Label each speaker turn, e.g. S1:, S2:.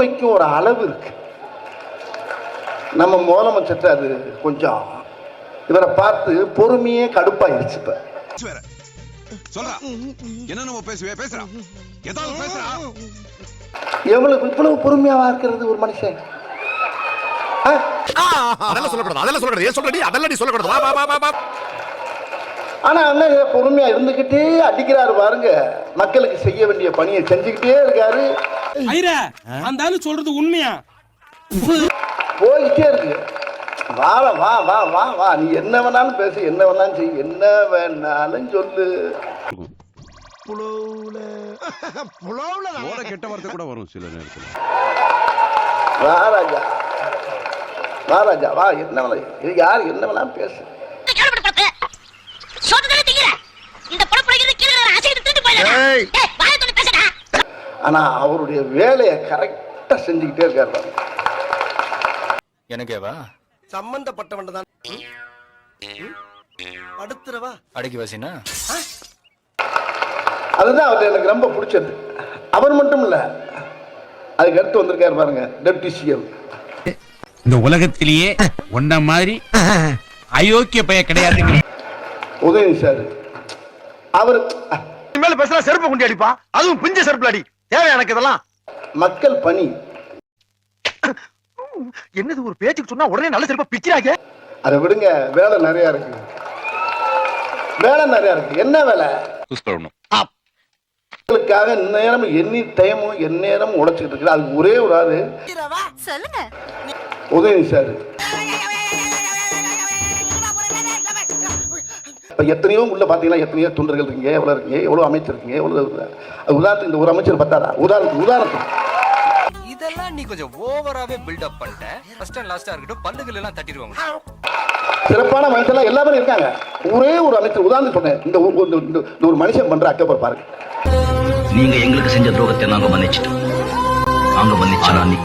S1: பொறுமைக்கும் ஒரு அளவு இருக்கு. நம்ம முதலமைச்சர் அது கொஞ்சம் இவரை பார்த்து பொறுமையே கடுப்பாயிருச்சு. இப்ப எவ்வளவு இவ்வளவு பொறுமையாவா இருக்கிறது ஒரு மனுஷன்? ஆனா அண்ணன் பொறுமையா இருந்துகிட்டே அடிக்கிறாரு பாருங்க. மக்களுக்கு செய்ய வேண்டிய பணியை செஞ்சுக்கிட்டே இருக்காரு.
S2: அந்த ஆளு சொல்றது உண்மையா?
S1: போயிட்டே இருக்கு. வா வா வா வா வா, நீ என்ன வேணாலும் பேசு, என்ன வேணாலும் செய், என்ன வேணாலும் சொல்லு.
S3: கெட்ட வார்த்தை கூட வரும் சில நேரத்தில்.
S1: வா ராஜா, வா ராஜா, வா, என்ன வேணாலும் யார் என்ன வேணாலும் பேசு. ஆனா அவருடைய வேலையை கரெக்டா செஞ்சுக்கிட்டே இருக்காரு.
S4: எனக்கேவா
S5: சம்பந்தப்பட்டவன் தான் அடுத்துறவா
S4: அடக்கி வாசினா.
S1: அதுதான் அவர் எனக்கு ரொம்ப பிடிச்சது. அவர் மட்டும் இல்ல, அதுக்கு அடுத்து வந்திருக்காரு பாருங்க, டெப்டி சிஎம்.
S2: இந்த உலகத்திலேயே ஒன்ன மாதிரி அயோக்கிய பைய கிடையாது
S1: உதயநிதி சார். அவர்
S5: மேல பேசுற செருப்பு கொண்டு அடிப்பா, அதுவும் பிஞ்ச செருப்புல அடி. தேவை எனக்கு இதெல்லாம்.
S1: மக்கள் பணி
S5: என்னது ஒரு பேச்சுக்கு சொன்னா உடனே நல்ல செருப்பா பிச்சிராங்க.
S1: அதை விடுங்க, வேலை நிறைய இருக்கு, வேலை நிறைய இருக்கு. என்ன வேலை? மக்களுக்காக நேரம் எண்ணி டைமும் எந்நேரம் உழைச்சிட்டு இருக்கு. அது ஒரே ஒரு ஆளு
S6: சொல்லுங்க,
S1: உதயநிதி சார். இப்ப எத்தனையோ உள்ள பாத்தீங்கன்னா எத்தனையோ தொண்டர்கள் இருக்கீங்க, எவ்வளவு இருக்கீங்க, எவ்வளவு அமைச்சர் இருக்கீங்க, எவ்வளவு. உதாரணத்துக்கு இந்த ஒரு அமைச்சர் பத்தாதா? உதாரணத்துக்கு
S4: இதெல்லாம் நீ கொஞ்சம் ஓவராவே பில்ட் அப் பண்ணிட்ட. ஃபர்ஸ்ட் அண்ட் லாஸ்டா இருக்கட்டும், பல்லுகள் எல்லாம் தட்டிடுவாங்க.
S1: சிறப்பான மனுஷன் எல்லாமே இருக்காங்க. ஒரே ஒரு அமைச்சர் உதாரணம் சொன்னேன். இந்த ஒரு மனுஷன் பண்ற அக்கறை பாருங்க.
S7: நீங்க எங்களுக்கு செஞ்ச துரோகத்தை நாங்க மன்னிச்சிட்டோம். நாங்க மன்னிச்சா நீ